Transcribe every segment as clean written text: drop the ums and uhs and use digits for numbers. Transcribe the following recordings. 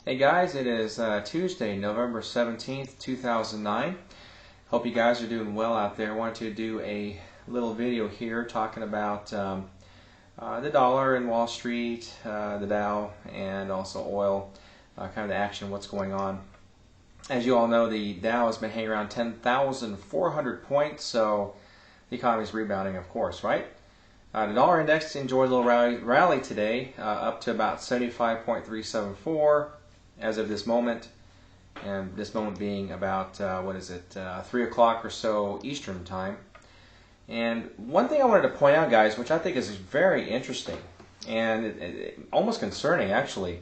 Hey guys, it is Tuesday, November 17th, 2009. Hope you guys are doing well out there. I wanted to do a little video here talking about the dollar and Wall Street, the Dow, and also oil, kind of the action, what's going on. As you all know, the Dow has been hanging around 10,400 points, so the economy is rebounding, of course, right? The dollar index enjoyed a little rally today, up to about 75.374 as of this moment, and this moment being about, 3 o'clock or so Eastern time. And one thing I wanted to point out, guys, which I think is very interesting and almost concerning actually,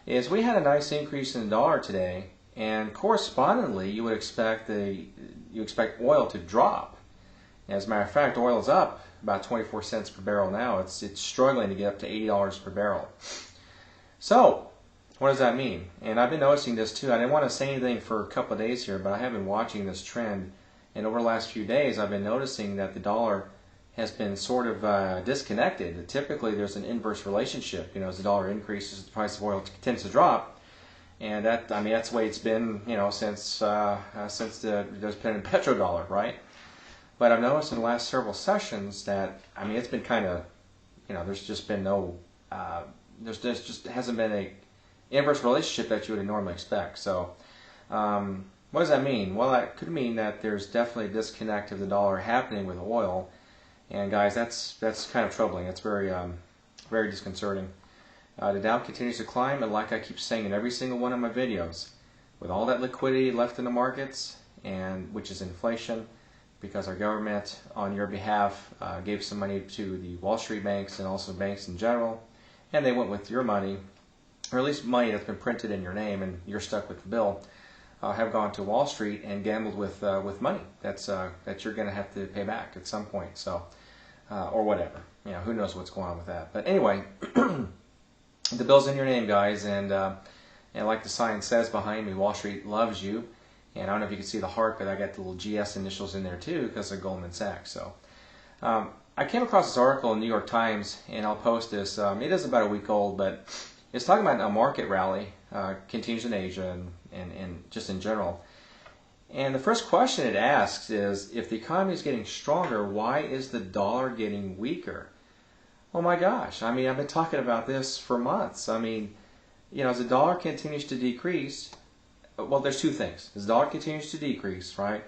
is we had a nice increase in the dollar today, and correspondingly you would expect oil to drop. As a matter of fact, oil is up about 24 cents per barrel now. It's struggling to get up to $80 per barrel. So what does that mean? And I've been noticing this too. I didn't want to say anything for a couple of days here, but I have been watching this trend, and over the last few days I've been noticing that the dollar has been sort of disconnected. Typically there's an inverse relationship. As the dollar increases, the price of oil tends to drop, and that's the way it's been, since there's been a petrodollar, right? But I've noticed in the last several sessions that, it's been kind of, there's just been no, there's just hasn't been a inverse relationship that you would normally expect. So what does that mean? Well, that could mean that there's definitely a disconnect of the dollar happening with oil. And guys, that's kind of troubling. It's very, very disconcerting. The Dow continues to climb, and like I keep saying in every single one of my videos, with all that liquidity left in the markets, and which is inflation, because our government, on your behalf, gave some money to the Wall Street banks and also banks in general, and they went with your money, or at least money that's been printed in your name and you're stuck with the bill, have gone to Wall Street and gambled with money that you're going to have to pay back at some point. So, or whatever. Who knows what's going on with that. But anyway, the bill's in your name, guys, and like the sign says behind me, Wall Street loves you. And I don't know if you can see the heart, but I got the little GS initials in there too because of Goldman Sachs. So I came across this article in the New York Times, and I'll post this. It is about a week old, but it's talking about a market rally continues in Asia and just in general. And the first question it asks is, if the economy is getting stronger, why is the dollar getting weaker? Oh my gosh, I've been talking about this for months. As the dollar continues to decrease, well, there's two things. As the dollar continues to decrease, right,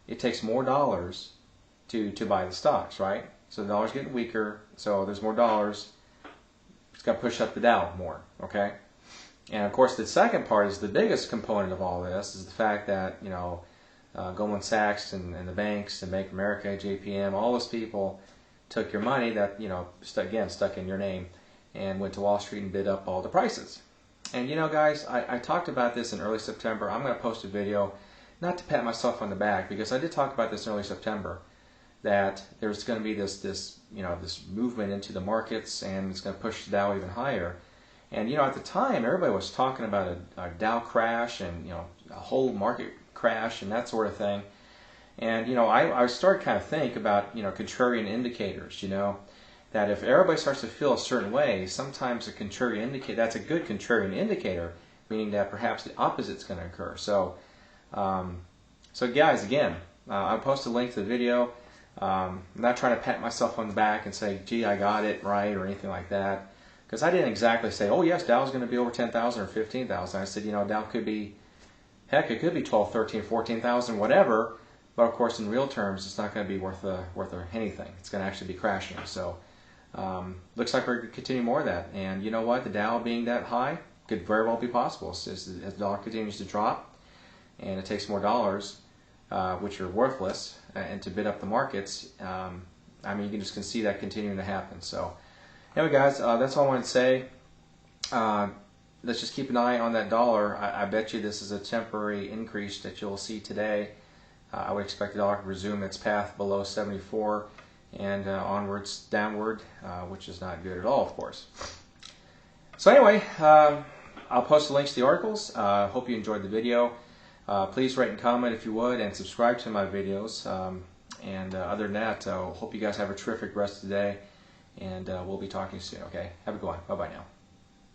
it takes more dollars to buy the stocks, right? So the dollar's getting weaker, so there's more dollars. It's got to push up the Dow more, okay? And of course, the second part is the biggest component of all this is the fact that, Goldman Sachs and the banks and Bank of America, JPM, all those people took your money that, stuck in your name and went to Wall Street and bid up all the prices. And guys, I talked about this in early September. I'm going to post a video, not to pat myself on the back, because I did talk about this in early September, that there's going to be this movement into the markets, and it's going to push the Dow even higher. And at the time, everybody was talking about a Dow crash and a whole market crash and that sort of thing. And I started kind of think about contrarian indicators. That if everybody starts to feel a certain way, sometimes that's a good contrarian indicator, meaning that perhaps the opposite is going to occur. So, guys, again, I'll post a link to the video. I'm not trying to pat myself on the back and say, gee, I got it right or anything like that, because I didn't exactly say, oh yes, Dow's going to be over 10,000 or 15,000. I said, Dow could be, heck, it could be 12, 13, 14,000, whatever. But of course, in real terms, it's not going to be worth anything. It's going to actually be crashing. So. Looks like we're going to continue more of that. And you know what? The Dow being that high could very well be possible. As the dollar continues to drop and it takes more dollars, which are worthless, and to bid up the markets, you can just see that continuing to happen. So anyway, guys, that's all I wanted to say. Let's just keep an eye on that dollar. I bet you this is a temporary increase that you'll see today. I would expect the dollar to resume its path below 74 and onwards, downward, which is not good at all, of course. So anyway, I'll post the links to the articles. Hope you enjoyed the video. Please rate and comment if you would, and subscribe to my videos. Other than that, hope you guys have a terrific rest of the day, and we'll be talking soon, okay? Have a good one. Bye-bye now.